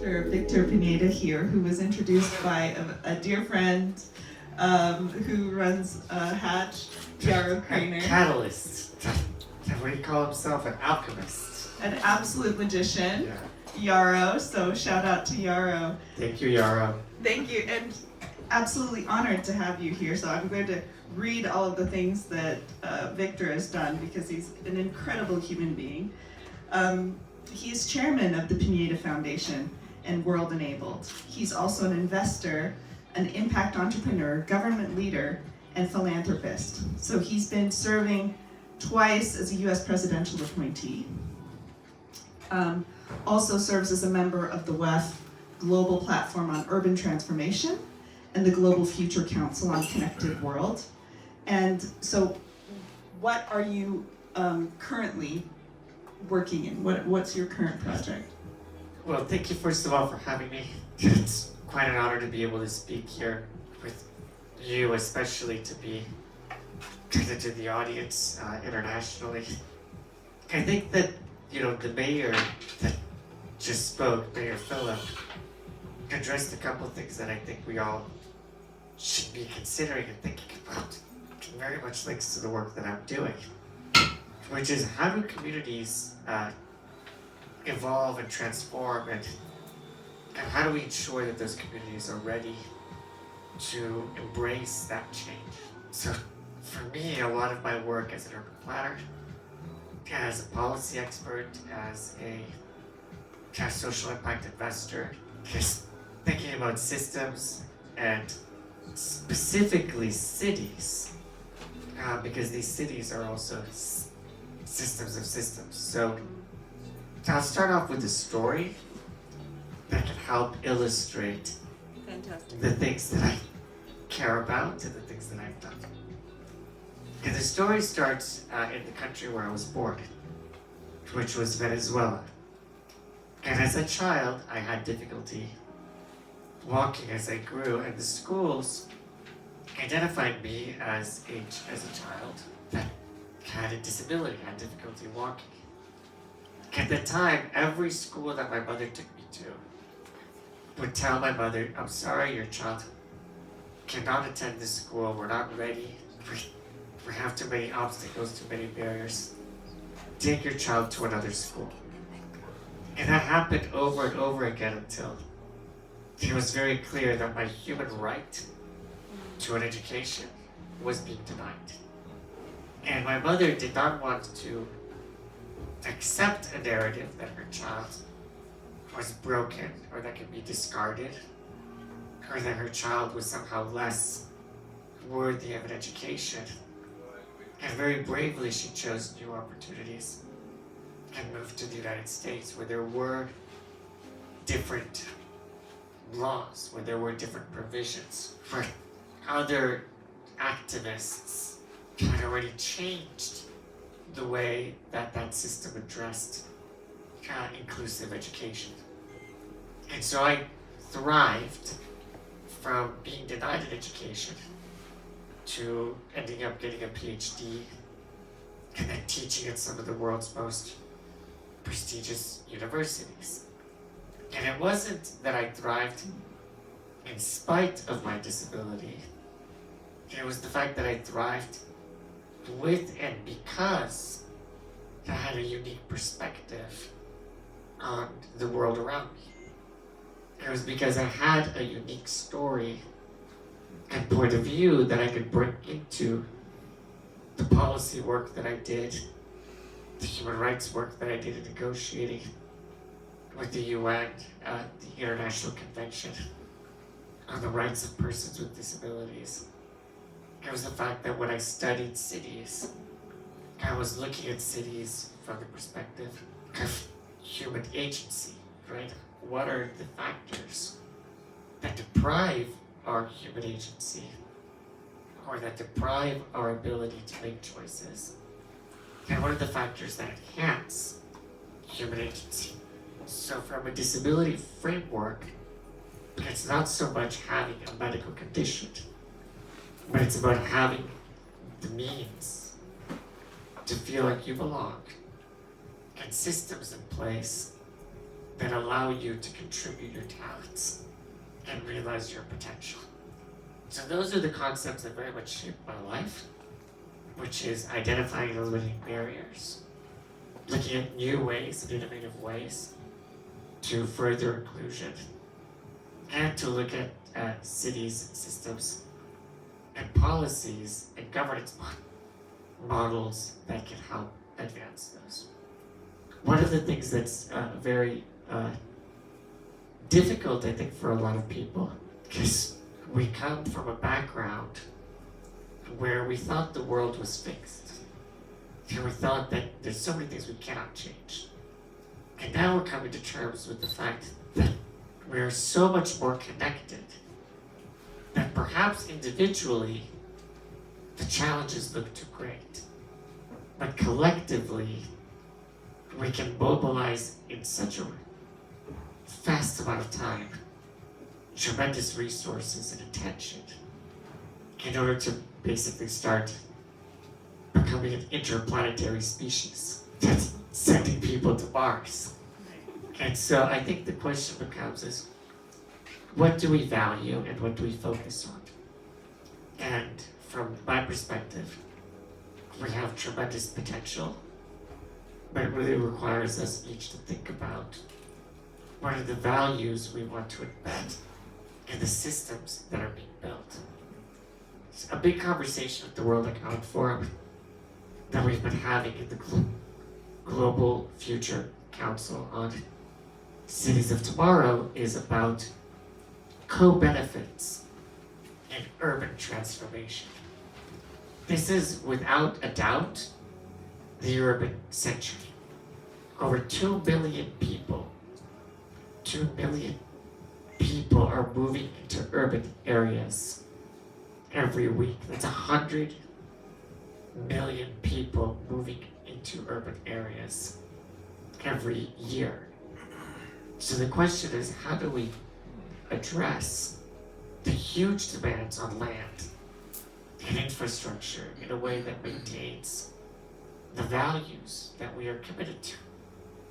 Dr. Victor Pineda here, who was introduced by a dear friend who runs Hatch, Yarrow Craner. Catalyst. What do you call himself? An alchemist. An absolute magician, Yeah. Yarrow. So shout out to Yarrow. Thank you, Yarrow. Thank you, and absolutely honored to have you here. So I'm going to read all of the things that Victor has done because he's an incredible human being. He's chairman of the Pineda Foundation and World Enabled. He's also an investor, an impact entrepreneur, government leader, and philanthropist. So he's been serving twice as a U.S. presidential appointee. Also serves as a member of the WEF Global Platform on Urban Transformation and the Global Future Council on Connected World. And so what are you currently working in? What's your current project? Well, thank you first of all for having me. It's quite an honor to be able to speak here with you, especially to be connected to the audience internationally. I think that, the mayor that just spoke, Mayor Phillip, addressed a couple of things that I think we all should be considering and thinking about. It very much links to the work that I'm doing, which is how do communities evolve and transform, and how do we ensure that those communities are ready to embrace that change? So for me, a lot of my work as an urban planner, as a policy expert, as a social impact investor, is thinking about systems and specifically cities, because these cities are also systems of systems. So I'll start off with a story that can help illustrate the things that I care about and the things that I've done. And the story starts in the country where I was born, which was Venezuela. And as a child, I had difficulty walking as I grew, and the schools identified me as a child that had a disability, had difficulty walking. At the time, every school that my mother took me to would tell my mother, "I'm sorry, your child cannot attend this school. We're not ready. We have too many obstacles, too many barriers. Take your child to another school." And that happened over and over again until it was very clear that my human right to an education was being denied. And my mother did not want to accept a narrative that her child was broken, or that could be discarded, or that her child was somehow less worthy of an education. And very bravely, she chose new opportunities and moved to the United States, where there were different laws, where there were different provisions, where other activists had already changed the way that that system addressed inclusive education. And so I thrived from being denied an education to ending up getting a PhD and then teaching at some of the world's most prestigious universities. And it wasn't that I thrived in spite of my disability. It was the fact that I thrived with and because I had a unique perspective on the world around me. It was because I had a unique story and point of view that I could bring into the policy work that I did, the human rights work that I did in negotiating with the UN, the International Convention on the Rights of Persons with Disabilities. It was the fact that when I studied cities, I was looking at cities from the perspective of human agency, right? What are the factors that deprive our human agency, or that deprive our ability to make choices? And what are the factors that enhance human agency? So from a disability framework, it's not so much having a medical condition, but it's about having the means to feel like you belong, and systems in place that allow you to contribute your talents and realize your potential. So those are the concepts that very much shaped my life, which is identifying the limiting barriers, looking at new ways and innovative ways to further inclusion, and to look at cities, systems, and policies and governance models that can help advance those. One of the things that's very difficult, I think, for a lot of people, because we come from a background where we thought the world was fixed. And we thought that there's so many things we cannot change. And now we're coming to terms with the fact that we are so much more connected that perhaps individually the challenges look too great. But collectively, we can mobilize in such a fast amount of time tremendous resources and attention in order to basically start becoming an interplanetary species that's sending people to Mars. And so I think the question becomes is, what do we value and what do we focus on? And from my perspective, we have tremendous potential, but it really requires us each to think about what are the values we want to embed in the systems that are being built. It's a big conversation at the World Economic Forum that we've been having in the Global Future Council on Cities of Tomorrow is about co-benefits in urban transformation. This is, without a doubt, the urban century. Over 2 billion people, 2 billion people are moving into urban areas every week. That's 100 million people moving into urban areas every year. So the question is, how do we address the huge demands on land and infrastructure in a way that maintains the values that we are committed to?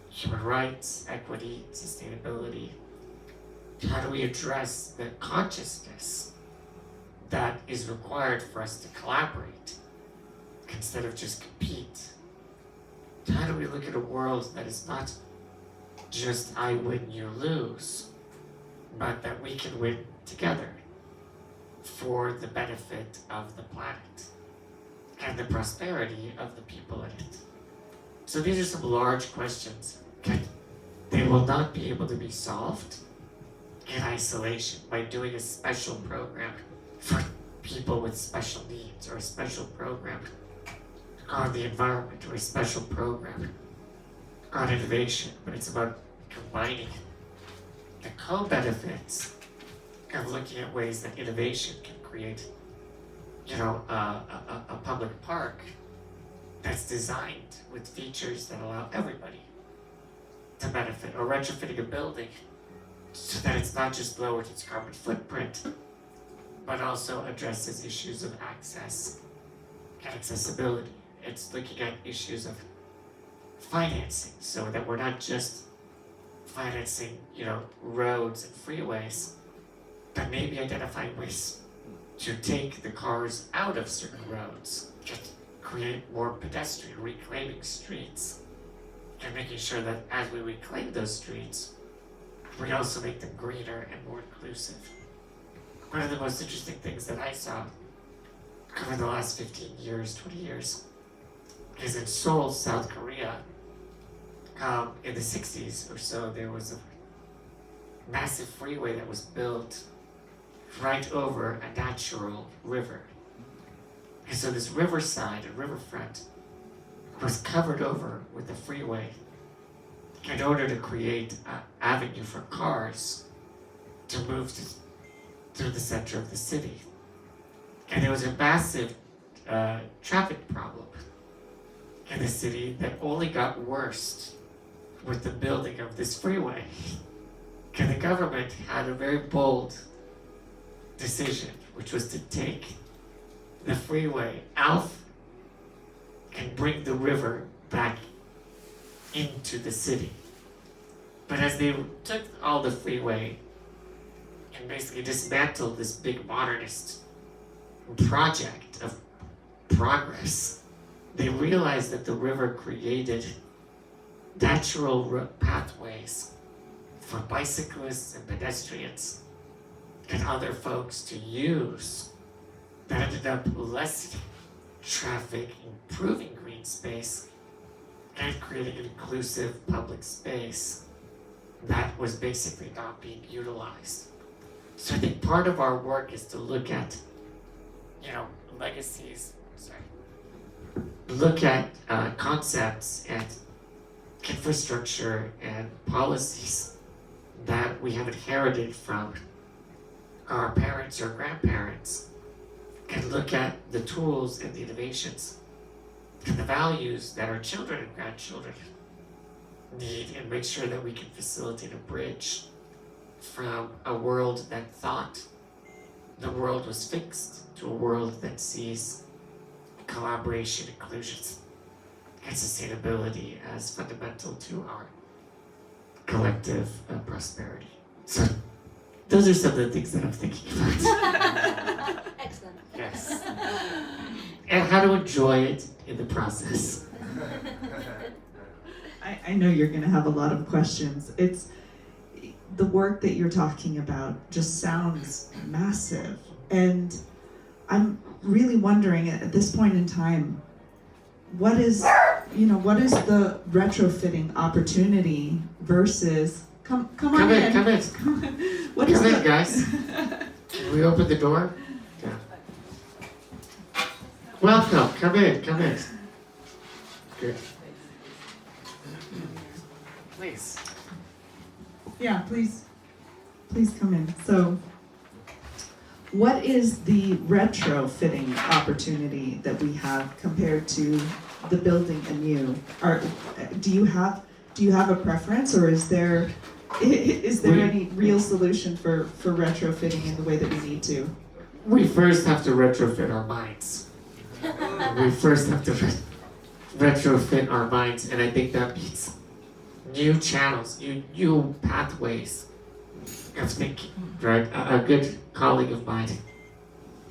Human rights, equity, sustainability. How do we address the consciousness that is required for us to collaborate instead of just compete? How do we look at a world that is not just I win, you lose, but that we can win together for the benefit of the planet and the prosperity of the people in it? So these are some large questions. They will not be able to be solved in isolation by doing a special program for people with special needs, or a special program on the environment, or a special program on innovation, but it's about combining the co-benefits of looking at ways that innovation can create, a public park that's designed with features that allow everybody to benefit, or retrofitting a building so that it's not just lowered its carbon footprint, but also addresses issues of access and accessibility. It's looking at issues of financing, so that we're not just financing, roads and freeways, but maybe identifying ways to take the cars out of certain roads, just create more pedestrian reclaiming streets, and making sure that as we reclaim those streets, we also make them greener and more inclusive. One of the most interesting things that I saw over the last 15 years, 20 years, is in Seoul, South Korea. In the 60s or so, there was a massive freeway that was built right over a natural river. And so this riverside and riverfront was covered over with the freeway in order to create an avenue for cars to move through the center of the city. And there was a massive traffic problem in the city that only got worse with the building of this freeway. And the government had a very bold decision, which was to take the freeway out and bring the river back into the city. But as they took all the freeway and basically dismantled this big modernist project of progress, they realized that the river created natural pathways for bicyclists and pedestrians and other folks to use that ended up lessening traffic, improving green space, and creating an inclusive public space that was basically not being utilized. So I think part of our work is to look at, legacies, look at concepts and infrastructure and policies that we have inherited from our parents or grandparents, and look at the tools and the innovations and the values that our children and grandchildren need, and make sure that we can facilitate a bridge from a world that thought the world was fixed to a world that sees collaboration, inclusion, and sustainability as fundamental to our collective prosperity. So those are some of the things that I'm thinking about. Excellent. Yes. And how to enjoy it in the process. I know you're going to have a lot of questions. It's the work that you're talking about just sounds massive, and I'm really wondering at this point in time, what is the retrofitting opportunity versus come on in. Come in. What is Come in, guys. Can we open the door? Yeah. Welcome. Come in. Good. Please. Yeah, please come in. So, what is the retrofitting opportunity that we have compared to the building anew? Do you have a preference, or is there any real solution for retrofitting in the way that we need to? We first have to retrofit our minds. We first have to retrofit our minds, and I think that means new channels, new pathways of thinking, right? A good colleague of mine,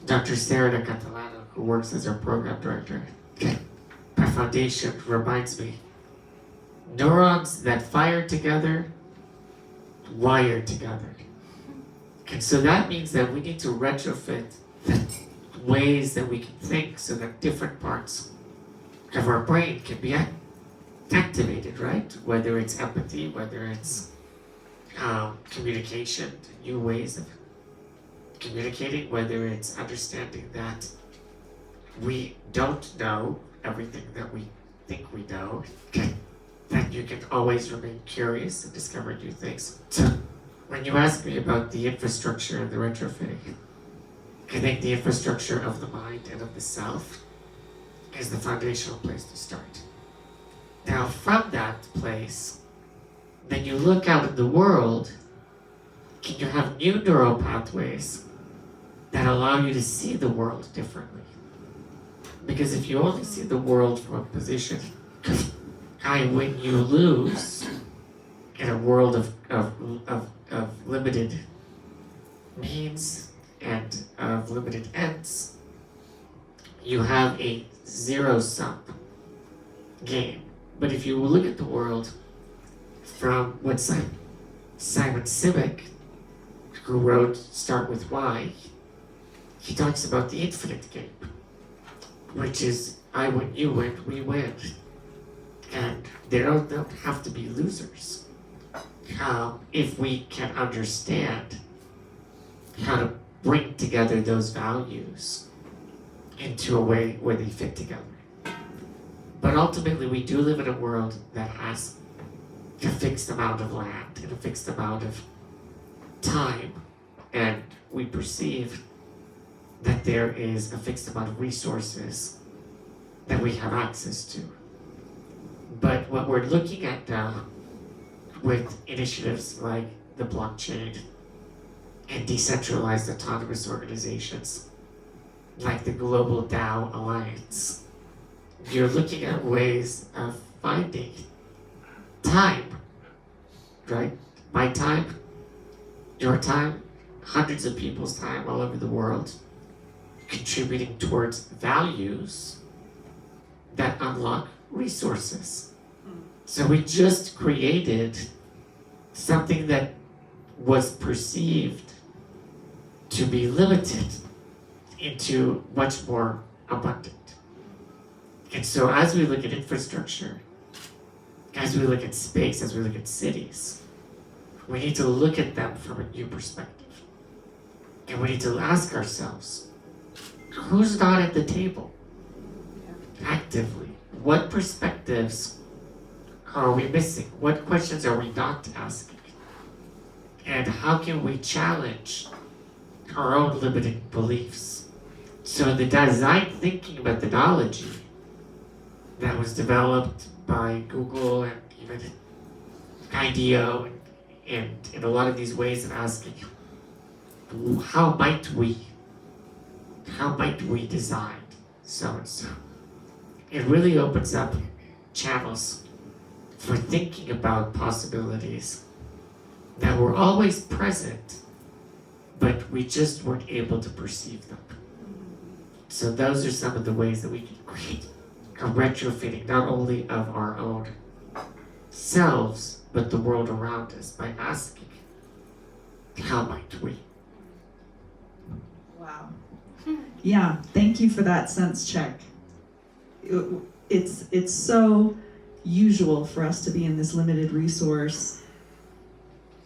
Dr. Sarah Catalano, who works as our program director at Foundation, reminds me, neurons that fire together, wire together. And so that means that we need to retrofit the ways that we can think so that different parts of our brain can be activated, right? Whether it's empathy, whether it's communication, new ways of communicating, whether it's understanding that we don't know everything that we think we know, that you can always remain curious and discover new things. So when you ask me about the infrastructure and the retrofitting, I think the infrastructure of the mind and of the self is the foundational place to start. Now, from that place, then you look out in the world, and you have new neural pathways that allow you to see the world differently. Because if you only see the world from a position, I win, you lose, in a world of limited means and of limited ends, you have a zero-sum game. But if you look at the world from what Simon Sinek, who wrote Start With Why, he talks about the infinite game, which is I win, you win, we win. And there don't have to be losers. If we can understand how to bring together those values into a way where they fit together. But ultimately, we do live in a world that has a fixed amount of land and a fixed amount of time, and we perceive that there is a fixed amount of resources that we have access to. But what we're looking at now with initiatives like the blockchain and decentralized autonomous organizations like the Global DAO Alliance, you're looking at ways of finding time right? My time, your time, hundreds of people's time all over the world, contributing towards values that unlock resources. So we just created something that was perceived to be limited into much more abundant. And so as we look at infrastructure, as we look at space, as we look at cities, we need to look at them from a new perspective. And we need to ask ourselves, who's not at the table actively? What perspectives are we missing? What questions are we not asking? And how can we challenge our own limiting beliefs? So the design thinking methodology that was developed by Google and even IDEO and in a lot of these ways of asking, how might we design so and so? It really opens up channels for thinking about possibilities that were always present, but we just weren't able to perceive them. So those are some of the ways that we can create a retrofitting not only of our own selves, but the world around us by asking, how might we? Wow. Yeah, thank you for that sense check. It's so usual for us to be in this limited resource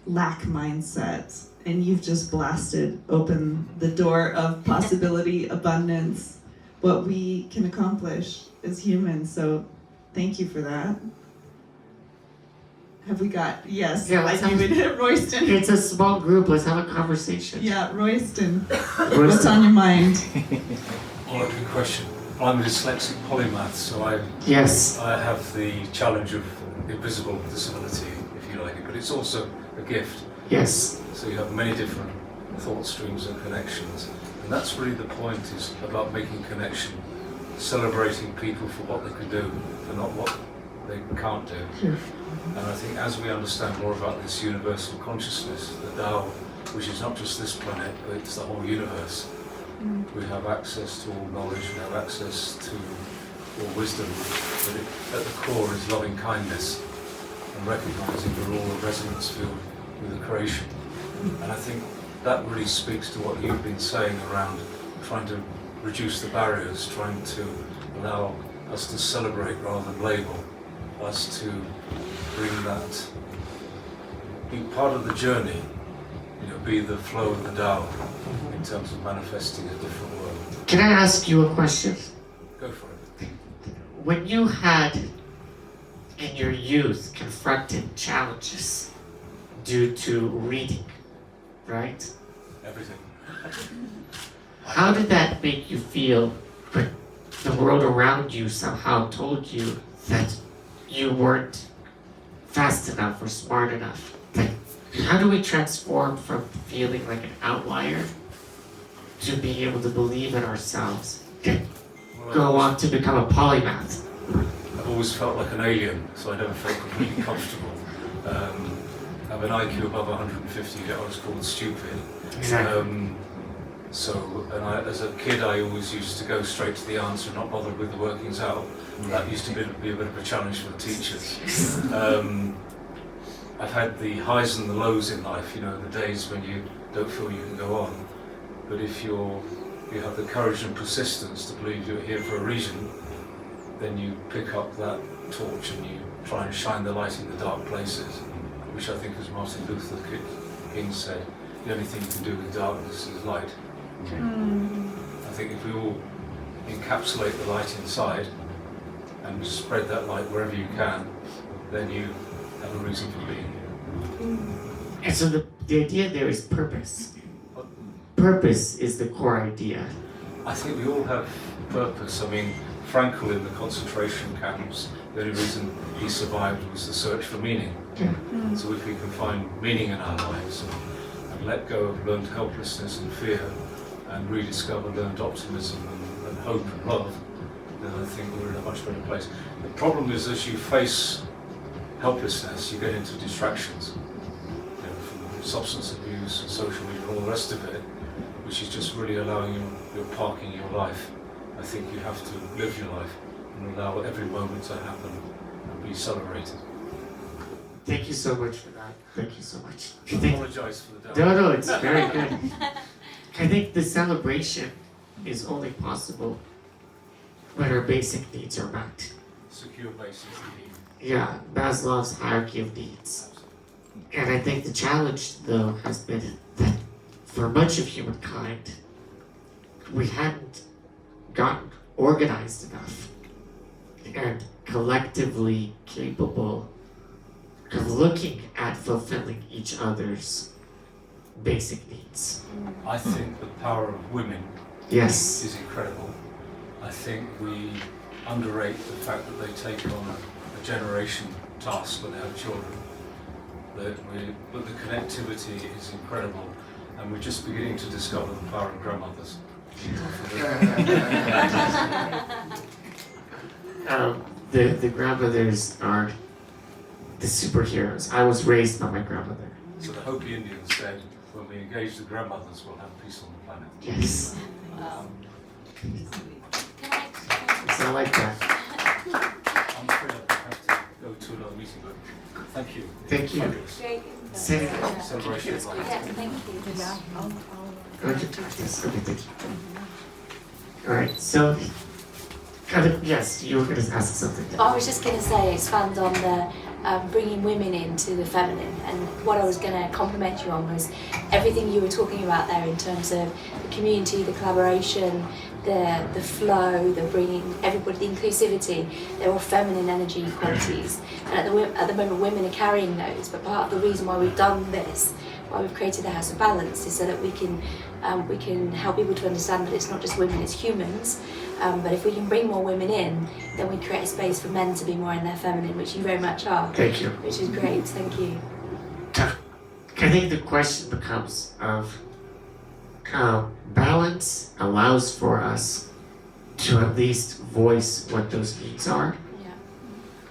lack mindset, and you've just blasted open the door of possibility, abundance, what we can accomplish as humans. So thank you for that. Have we got, yes, Yeah, I give it Royston. It's a small group, let's have a conversation. Yeah, Royston, what's on your mind? Well, good question. I'm a dyslexic polymath, so I have the challenge of invisible disability, if you like it, but it's also a gift. Yes. So you have many different thought streams and connections, and that's really the point, is about making connection, celebrating people for what they can do and not what they can't do. Yeah. And I think as we understand more about this universal consciousness, the Tao, which is not just this planet, but it's the whole universe, we have access to all knowledge, we have access to all wisdom, but at the core is loving kindness and recognizing we're all a resonance field with the creation. And I think that really speaks to what you've been saying around trying to reduce the barriers, trying to allow us to celebrate rather than label, us to bring that, be part of the journey, be the flow of the Tao in terms of manifesting a different world. Can I ask you a question? Go for it. When you had, in your youth, confronted challenges due to reading, right? Everything. How did that make you feel, but the world around you somehow told you that you weren't fast enough or smart enough? Like, how do we transform from feeling like an outlier to being able to believe in ourselves and go on to become a polymath? I've always felt like an alien, so I never felt completely comfortable. I have an IQ above 150, yet I was called stupid. Exactly. As a kid, I always used to go straight to the answer and not bother with the workings out. That used to be a bit of a challenge for the teachers. I've had the highs and the lows in life, the days when you don't feel you can go on. But if you have the courage and persistence to believe you're here for a reason, then you pick up that torch and you try and shine the light in the dark places, which I think, as Martin Luther King said, the only thing you can do with darkness is light. I think if we all encapsulate the light inside and spread that light wherever you can, then you have a reason for being here. And so the idea there is purpose. Purpose is the core idea. I think we all have purpose. I mean, Frankl in the concentration camps, the only reason he survived was the search for meaning. So if we can find meaning in our lives and let go of learned helplessness and fear and rediscover learned optimism and hope and love, then I think we're in a much better place. The problem is, as you face helplessness, you get into distractions. substance abuse and social media and all the rest of it, which is just really allowing you're parking your life. I think you have to live your life and allow every moment to happen and be celebrated. Thank you so much for that. Thank you so much. I apologise for the No, it's very good. I think the celebration is only possible when our basic needs are met. secure basis indeed. Yeah, Maslow's hierarchy of needs. And I think the challenge, though, has been that for much of humankind, we hadn't gotten organized enough and collectively capable of looking at fulfilling each other's basic needs. I think the power of women Yes. is incredible. I think we underrate the fact that they take on a generation task when they have children. But the connectivity is incredible, and we're just beginning to discover the power of grandmothers. The grandmothers are the superheroes. I was raised by my grandmother. So the Hopi Indians said, when we engage the grandmothers, we'll have peace on the planet. Yes. Wow. So I like that. I'm afraid I have to go to another meeting, but thank you. Thank you. Fabulous. Great. Say Yeah. Celebration of life. Yeah, thank you. Okay, thank you. Alright, so yes, you were going to ask something. I was just going to say, expand on the bringing women into the feminine, and what I was going to compliment you on was everything you were talking about there in terms of the community, the collaboration, the flow, the bringing everybody, the inclusivity. They're all feminine energy qualities, and at the moment women are carrying those. But part of the reason why we've done this, why we've created the House of Balance, is so that we can help people to understand that it's not just women, it's humans. But if we can bring more women in, then we create a space for men to be more in their feminine, which you very much are. Thank you. Which is great, thank you. I think the question becomes of balance allows for us to at least voice what those needs are.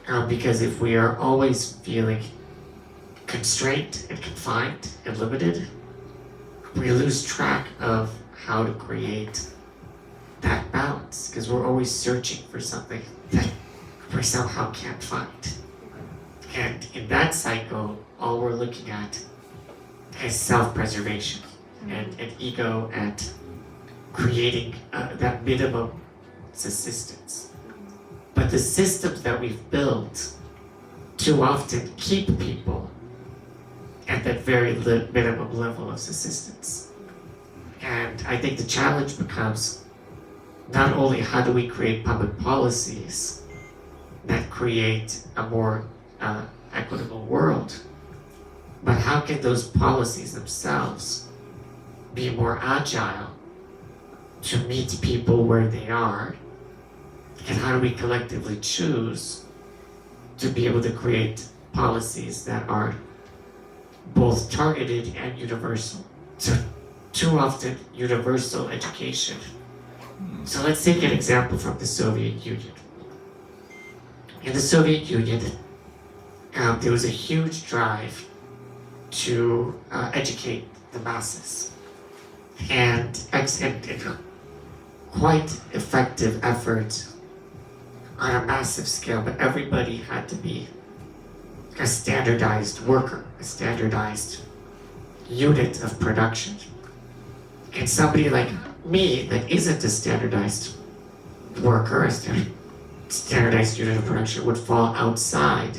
Yeah. Because if we are always feeling constrained and confined and limited, we lose track of how to create that balance, because we're always searching for something that we somehow can't find. And in that cycle, all we're looking at is self-preservation and ego and creating that minimum subsistence. But the systems that we've built too often keep people at that very minimum level of subsistence. And I think the challenge becomes not only how do we create public policies that create a more equitable world, but how can those policies themselves be more agile to meet people where they are, and how do we collectively choose to be able to create policies that are both targeted and universal. So too often universal education. So let's take an example from the Soviet Union. In the Soviet Union, there was a huge drive to educate the masses, and quite effective effort on a massive scale, but everybody had to be a standardized worker, a standardized unit of production. And somebody like me that isn't a standardized worker, a standardized unit of production, would fall outside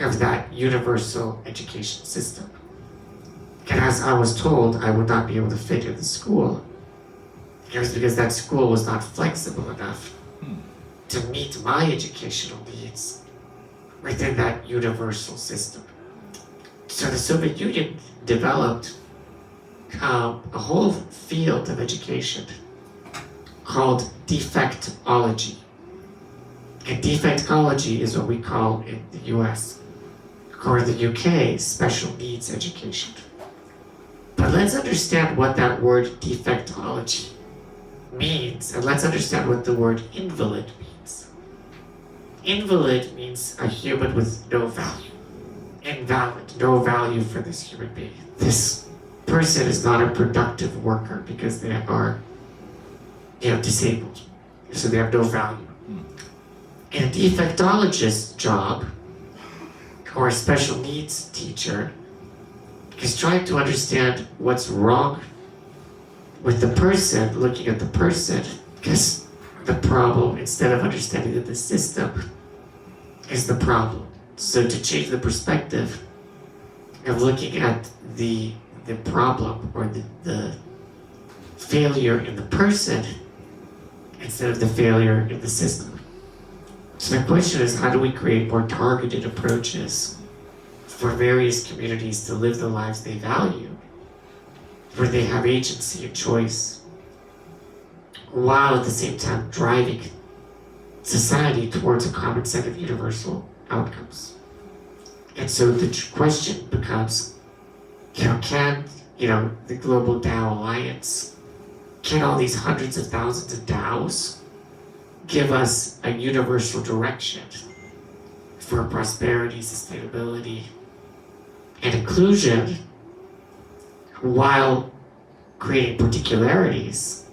of that universal education system. And as I was told, I would not be able to fit in the school. It was because that school was not flexible enough to meet my educational needs within that universal system. So the Soviet Union developed a whole field of education called defectology. And defectology is what we call in the US, or the UK, special needs education. But let's understand what that word defectology means, and let's understand what the word invalid means. Invalid means a human with no value. invalid, no value for this human being. This person is not a productive worker because they are, disabled, so they have no value. And a defectologist's job, or a special needs teacher, is trying to understand what's wrong with the person, looking at the person, because the problem, instead of understanding that the system is the problem. So to change the perspective of looking at the problem or the failure in the person instead of the failure in the system. So the question is, how do we create more targeted approaches for various communities to live the lives they value, where they have agency and choice, while at the same time driving society towards a common set of universal outcomes. And so the question becomes, can the Global Tao Alliance, can all these hundreds of thousands of DAOs give us a universal direction for prosperity, sustainability, and inclusion, while creating particularities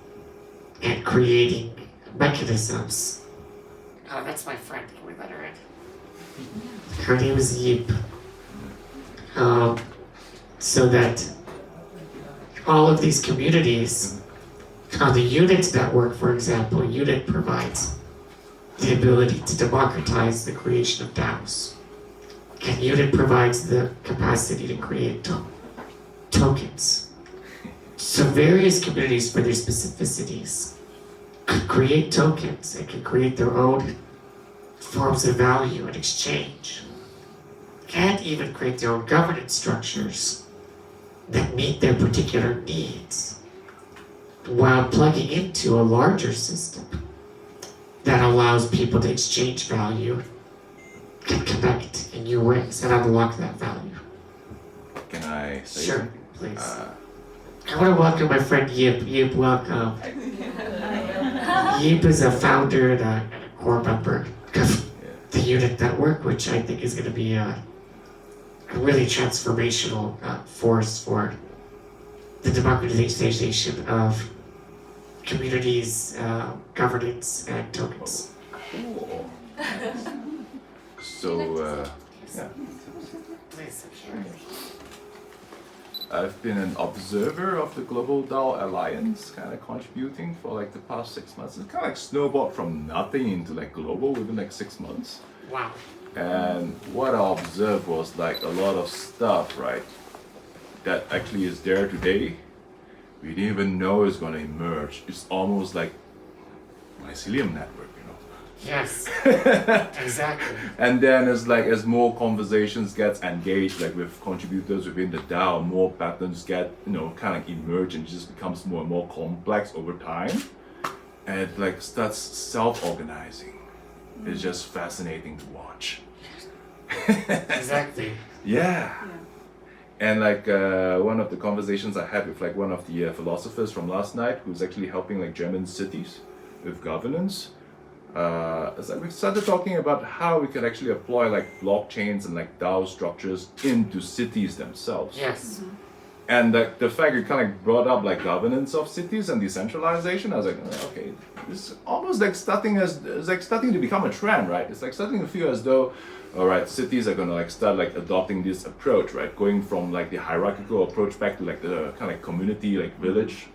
and creating mechanisms? Oh, that's my friend. Can we let her in? Her name is Yip. So that all of these communities, the UNIT network, for example, UNIT provides the ability to democratize the creation of DAOs. And UNIT provides the capacity to create tokens. So various communities, for their specificities, could create tokens and could create their own forms of value and exchange, and even create their own governance structures that meet their particular needs, while plugging into a larger system that allows people to exchange value and connect in new ways and unlock that value. Can I say Sure, something? please. I want to welcome my friend Yip. Yip, welcome. Yip is a founder and a core member of the UNIT network, which I think is going to be a really transformational force for the democratization of communities, governance, and tokens. Cool. So, yeah. Please, I'm sure. I've been an observer of the Global DAO Alliance, kind of contributing for like the past 6 months. It's kind of like snowballed from nothing into like global within like 6 months. Wow. And what I observed was like a lot of stuff, right, that actually is there today. We didn't even know it's going to emerge. It's almost like mycelium network, you know. Yes. Exactly. And then it's like as more conversations gets engaged, like with contributors within the DAO, more patterns get, kind of emerge and just becomes more and more complex over time. And it like starts self-organizing. It's just fascinating to watch. Exactly. Yeah. And like one of the conversations I had with like one of the philosophers from last night, who's actually helping like German cities with governance, is like we started talking about how we could actually apply like blockchains and like DAO structures into cities themselves. Yes. And the fact you kind of like brought up like governance of cities and decentralization, I was like, okay, this is almost like starting to become a trend, right? It's like starting to feel as though, all right, cities are gonna like start like adopting this approach, right? Going from like the hierarchical approach back to like the kind of like community, like village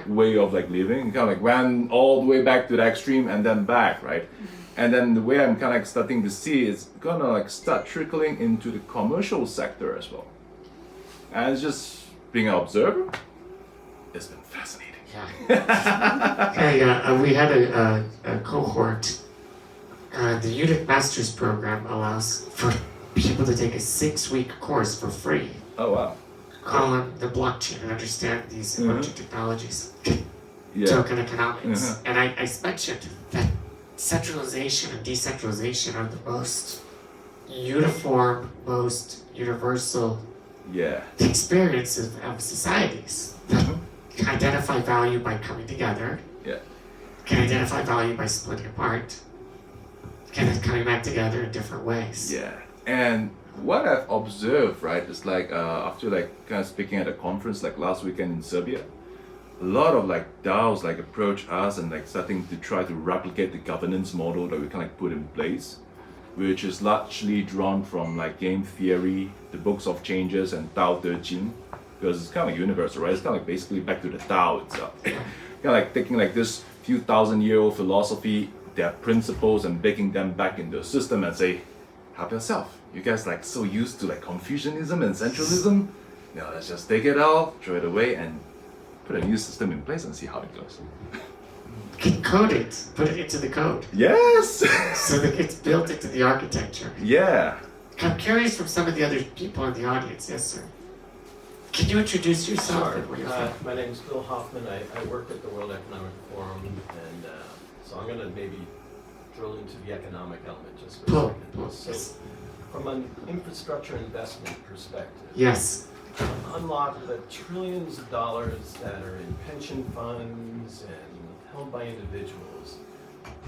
way of like living, kind of like ran all the way back to the extreme and then back, right? And then the way I'm kind of like starting to see is gonna like start trickling into the commercial sector as well. And it's just being an observer, it's been fascinating. Yeah. We had a cohort. The UNIT Masters program allows for people to take a 6-week course for free. Oh wow. On the blockchain and understand these emerging technologies, Yeah. token economics. And I mentioned that centralization and decentralization are the most uniform, most universal Yeah. experiences of societies that can identify value by coming together, Yeah. can identify value by splitting apart, and then coming back together in different ways. Yeah. And what I've observed, right, is like after like kind of speaking at a conference like last weekend in Serbia, a lot of like DAOs like approach us and like starting to try to replicate the governance model that we kind of like put in place, which is largely drawn from like game theory, the books of changes, and Tao Te Ching, because it's kind of like universal, right? It's kind of like basically back to the Tao itself. Kind of like taking like this few thousand-year-old philosophy, their principles, and baking them back into a system and say, help yourself. You guys like so used to like Confucianism and centralism. Now let's just take it out, throw it away, and put a new system in place and see how it goes. Can code it, put it into the code, Yes! so that it's built into the architecture. Yeah. I'm curious from some of the other people in the audience. Yes, sir. Can you introduce yourself? Sure. And where you're from? My name is Bill Hoffman. I work at the World Economic Forum, and so I'm going to maybe drill into the economic element just for a Pull, second. pull, So, yes. from an infrastructure investment perspective, Yes. unlock the trillions of dollars that are in pension funds and held by individuals.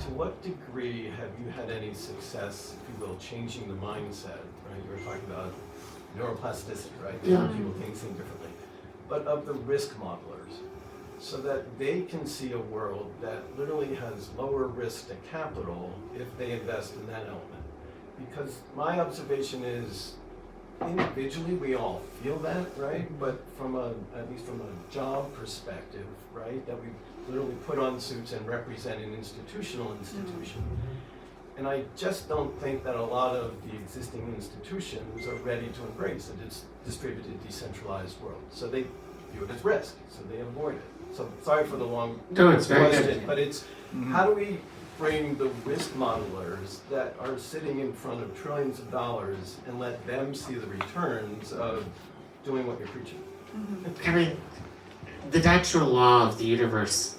To what degree have you had any success, if you will, changing the mindset? Right, you were talking about neuroplasticity, right? Yeah. People think differently, but of the risk modelers, so that they can see a world that literally has lower risk to capital if they invest in that element. Because my observation is, individually we all feel that, right? But at least from a job perspective, right, that we literally put on suits and represent an institution. And I just don't think that a lot of the existing institutions are ready to embrace a distributed, decentralized world. So they view it as risk, so they avoid it. So sorry for the long No, it's very good. question, but it's how do we bring the risk modelers that are sitting in front of trillions of dollars and let them see the returns of doing what you're preaching? I mean, the natural law of the universe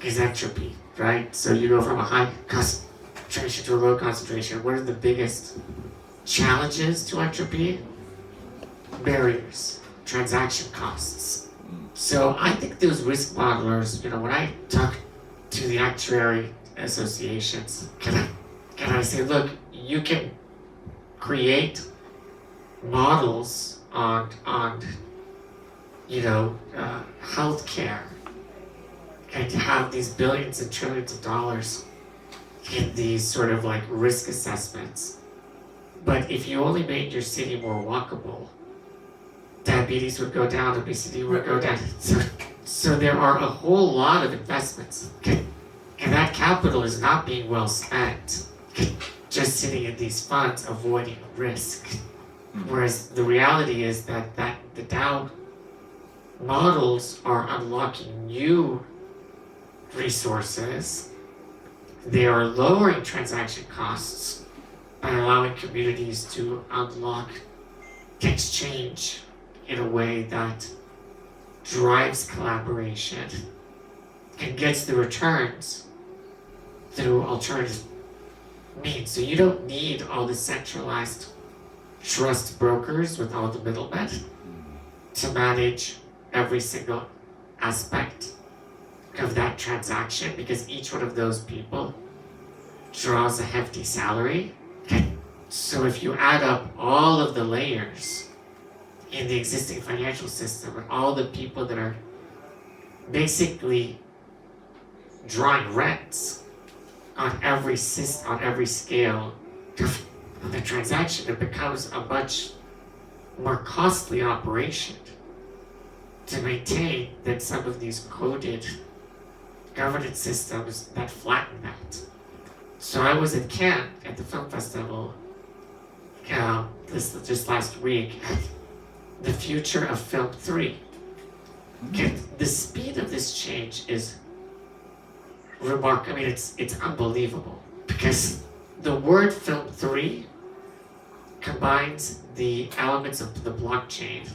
is entropy, right? So you go from a high concentration to a low concentration. What are the biggest challenges to entropy? Barriers, transaction costs. So I think those risk modelers, when I talk to the actuary associations, can I say, look, you can create models on healthcare and to have these billions and trillions of dollars in these sort of like risk assessments. But if you only made your city more walkable, diabetes would go down, obesity would go down. So there are a whole lot of investments. And that capital is not being well spent, just sitting in these funds avoiding risk. Whereas the reality is that the DAO models are unlocking new resources. They are lowering transaction costs by allowing communities to unlock exchange in a way that drives collaboration and gets the returns through alternative means. So you don't need all the centralized trust brokers with all the middlemen to manage every single aspect of that transaction, because each one of those people draws a hefty salary. So if you add up all of the layers in the existing financial system and all the people that are basically drawing rents on every scale of the transaction, it becomes a much more costly operation to maintain than some of these coded governance systems that flatten that. So I was in Cannes at the film festival just last week, the future of film 3. And the speed of this change is remarkable. I mean, it's unbelievable, because the word film 3 combines the elements of the blockchain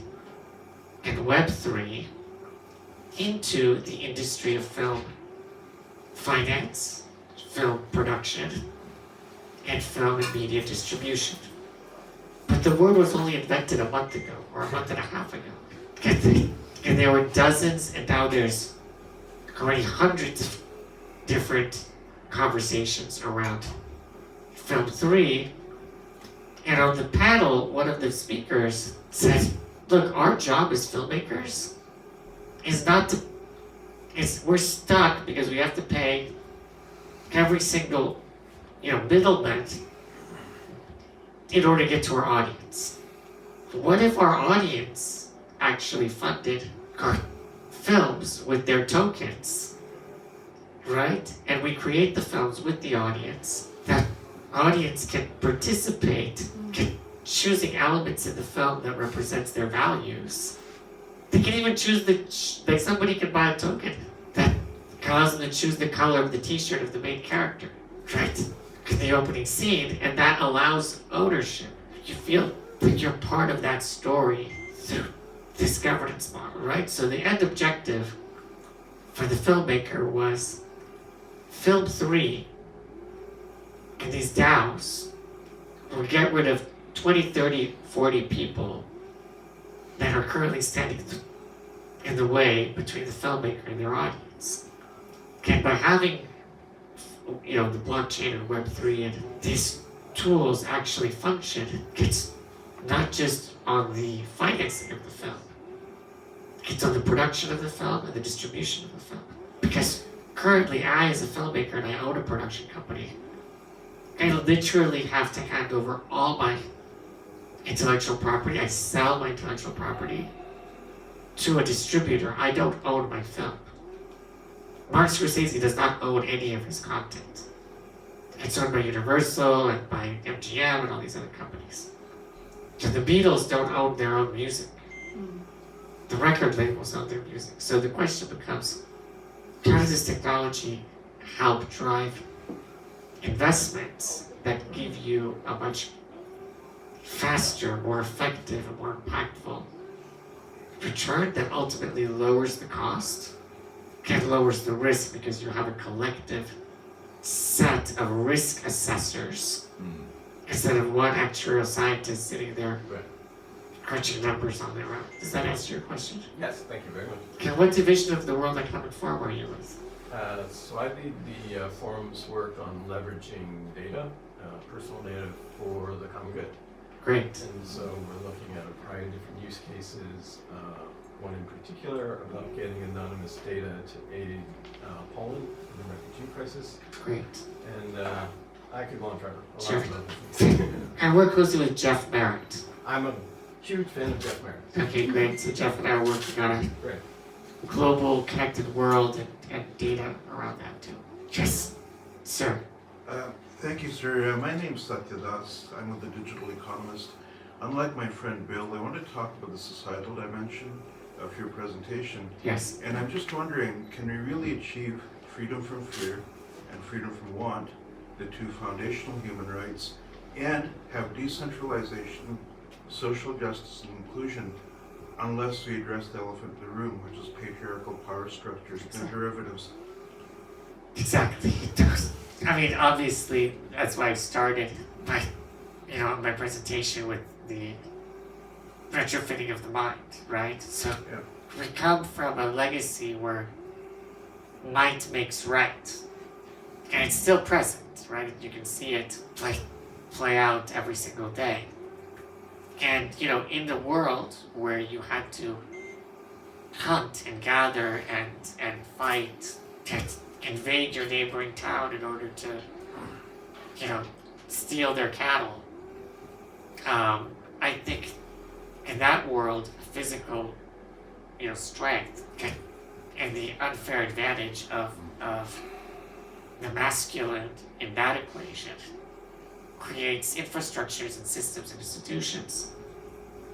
and Web 3 into the industry of film finance, film production, and film and media distribution. But the word was only invented a month ago, or a month and a half ago. And there were dozens, and now there's already hundreds of different conversations around film 3. And on the panel, one of the speakers said, look, our job as filmmakers is not to, we're stuck because we have to pay every single, middleman in order to get to our audience. What if our audience actually funded our films with their tokens, right? And we create the films with the audience. That audience can participate, can choosing elements in the film that represents their values. They can even choose like somebody can buy a token that allows them to choose the color of the t-shirt of the main character, right? In the opening scene, and that allows ownership. You feel that you're part of that story through this governance model, right? So the end objective for the filmmaker was film 3 in these DAOs will get rid of 20, 30, 40 people that are currently standing in the way between the filmmaker and their audience. And by having the blockchain and Web3 and these tools actually function, it's not just on the financing of the film, it's on the production of the film and the distribution of the film. Because currently I, as a filmmaker, and I own a production company, I literally have to hand over all my intellectual property. I sell my intellectual property to a distributor. I don't own my film. Martin Scorsese does not own any of his content. It's owned by Universal and by MGM and all these other companies. So the Beatles don't own their own music. The record labels own their music. So the question becomes, how does this technology help drive investments that give you a much faster, more effective, and more impactful return that ultimately lowers the cost and lowers the risk because you have a collective set of risk assessors instead of one actuarial scientist sitting there crunching numbers on their own. Does that answer your question? Yes, thank you very much. And what division of the World Economic Forum are you with? So I lead the forum's work on leveraging data, personal data for the common good. Great. And so we're looking at a variety of different use cases, one in particular about getting anonymous data to aid Poland in the refugee crisis. Great. And I could go on forever. Sure. I work closely with Jeff Merritt. I'm a huge fan of Jeff Merritt. Okay, great. So Jeff and I are working on a Great. global connected world and data around that too. Yes, sir. Thank you, sir. My name's Satya Das. I'm with the Digital Economist. Unlike my friend Bill, I want to talk about the societal dimension of your presentation. Yes. And I'm just wondering, can we really achieve freedom from fear and freedom from want, the two foundational human rights, and have decentralization, social justice, and inclusion unless we address the elephant in the room, which is patriarchal power structures and derivatives? Exactly. I mean, obviously, that's why I started my presentation with the retrofitting of the mind, right? So Yeah. we come from a legacy where might makes right, and it's still present, right? You can see it play out every single day. And in the world where you had to hunt and gather and fight and invade your neighboring town in order to steal their cattle, I think in that world physical strength and the unfair advantage of the masculine in that equation creates infrastructures and systems and institutions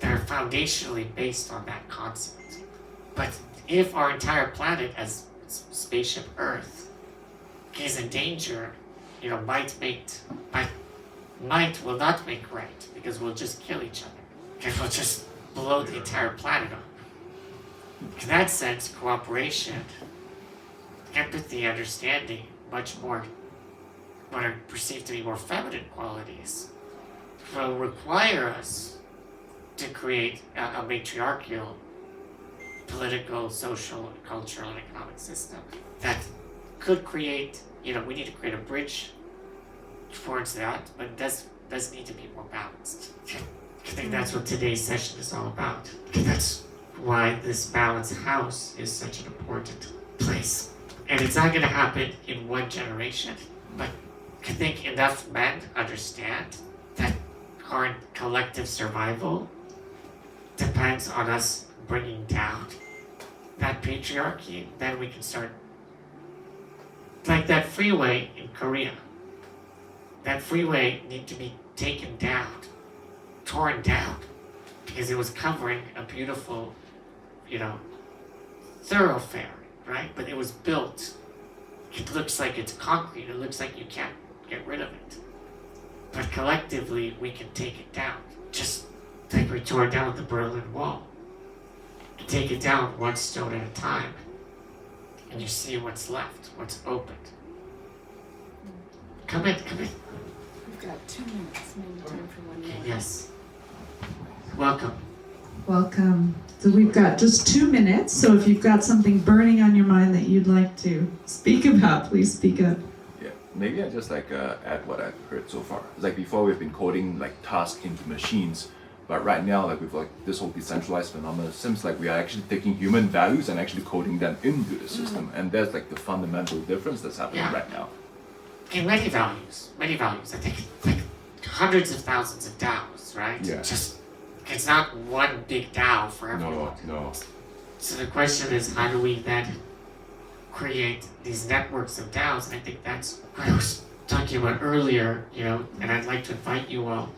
that are foundationally based on that concept. But if our entire planet as spaceship Earth is in danger, might will not make right because we'll just kill each other and we'll just blow the entire planet up. In that sense, cooperation, empathy, understanding, much more what are perceived to be more feminine qualities, will require us to create a matriarchal political, social, cultural, and economic system that could create, we need to create a bridge towards that, but does need to be more balanced. I think that's what today's session is all about. That's why this balanced house is such an important place. And it's not going to happen in one generation, but I think enough men understand that our collective survival depends on us bringing down that patriarchy. Then we can start, like that freeway in Korea. That freeway needed to be taken down, torn down, because it was covering a beautiful, thoroughfare, right? But it was built. It looks like it's concrete. It looks like you can't get rid of it. But collectively, we can take it down. Just like we tore down the Berlin Wall. You take it down one stone at a time, and you see what's left, what's opened. Come in. We've got 2 minutes, maybe time for one more. Yes. Welcome. Welcome. So we've got just 2 minutes, so if you've got something burning on your mind that you'd like to speak about, please speak up. Yeah, maybe I just add what I've heard so far. It's like before we've been coding tasks into machines, but right now with this whole decentralized phenomenon, it seems like we are actually taking human values and actually coding them into the system, and there's the fundamental difference that's happening right now. In many values. I think hundreds of thousands of DAOs, right? Yeah. It's not one big DAO for everyone. No. So the question is, how do we then create these networks of DAOs? And I think that's what I was talking about earlier, and I'd like to invite you all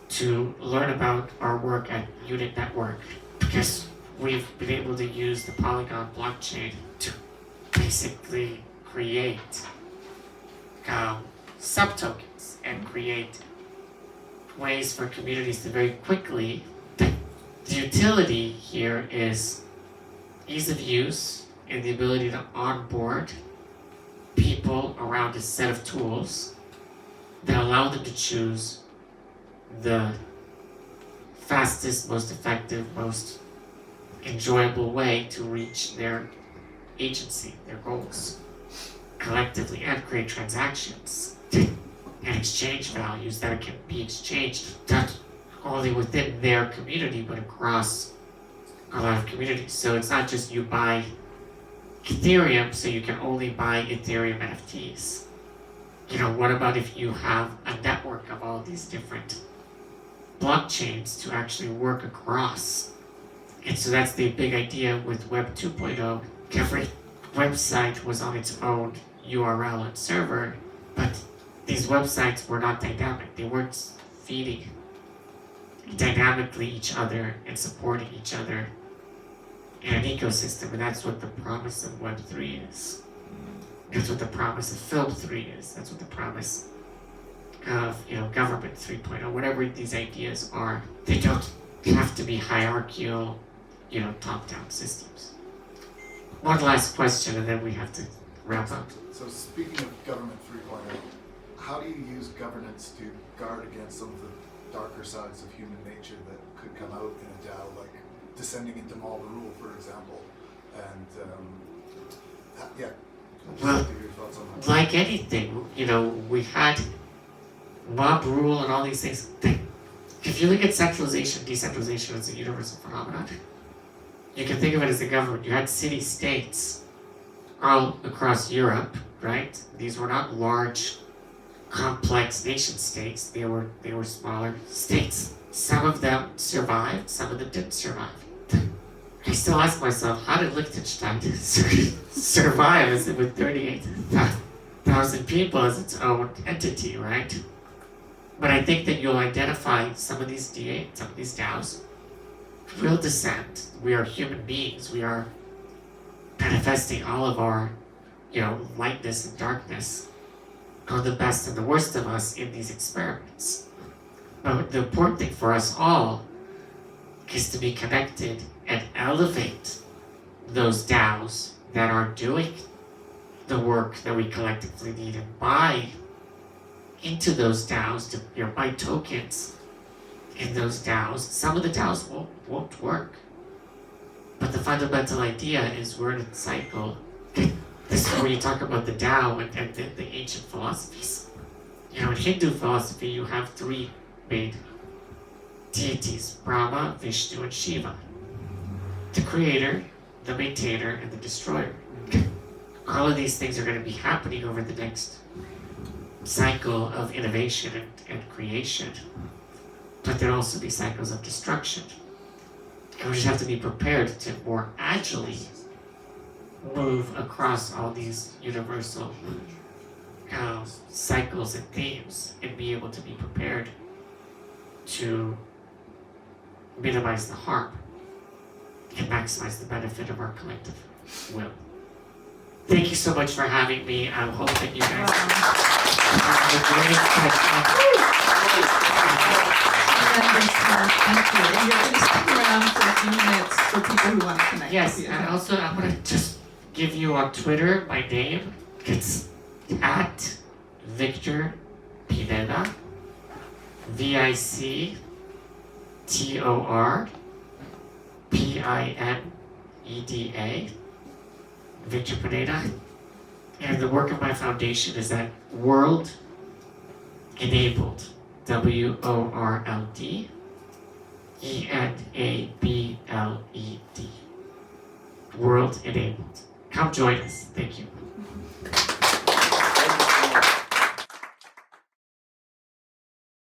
to learn about our work at Unit Network, because we've been able to use the Polygon blockchain to basically create subtokens and create ways for communities to very quickly. The utility here is ease of use and the ability to onboard people around a set of tools that allow them to choose the fastest, most effective, most enjoyable way to reach their agency, their goals, collectively, and create transactions and exchange values that can be exchanged not only within their community but across a lot of communities. So it's not just you buy Ethereum so you can only buy Ethereum NFTs. What about if you have a network of all these different blockchains to actually work across? And so that's the big idea with Web 2.0. Every website was on its own URL and server, but these websites were not dynamic. They weren't feeding dynamically each other and supporting each other in an ecosystem, and that's what the promise of Web 3 is. That's what the promise of Film 3 is. That's what the promise of Government 3.0, whatever these ideas are. They don't have to be hierarchical, top-down systems. One last question, and then we have to wrap up. So speaking of Government 3.0, how do you use governance to guard against some of the darker sides of human nature that could come out in a DAO, like descending into mob rule, for example? And Well, your thoughts on that. like anything, we had mob rule and all these things. If you look at centralization, decentralization as a universal phenomenon, you can think of it as a government. You had city-states all across Europe, right? These were not large, complex nation-states. They were smaller states. Some of them survived, some of them didn't survive. I still ask myself, how did Liechtenstein survive as with 38,000 people as its own entity, right? But I think that you'll identify some of these DAOs, real descent. We are human beings. We are manifesting all of our, lightness and darkness, all the best and the worst of us in these experiments. But the important thing for us all is to be connected and elevate those DAOs that are doing the work that we collectively need and buy into those DAOs, to buy tokens in those DAOs. Some of the DAOs won't work. But the fundamental idea is we're in a cycle. This is where you talk about the DAO and the ancient philosophies. in Hindu philosophy, you have three main deities: Brahma, Vishnu, and Shiva. The creator, the maintainer, and the destroyer. All of these things are going to be happening over the next cycle of innovation and creation. But there'll also be cycles of destruction. And we just have to be prepared to more agilely move across all these universal cycles and themes, and be able to be prepared to minimize the harm and maximize the benefit of our collective will. Thank you so much for having me. I hope that you guys have a great Thank you. And you're going to stick around for a few minutes for people who want to connect Yes, with you. and also I'm going to just give you on Twitter my name. It's at Victor Pineda, VictorPineda, Victor Pineda. And the work of my foundation is at World Enabled, WORLD ENABLED. World Enabled. Come join us. Thank you.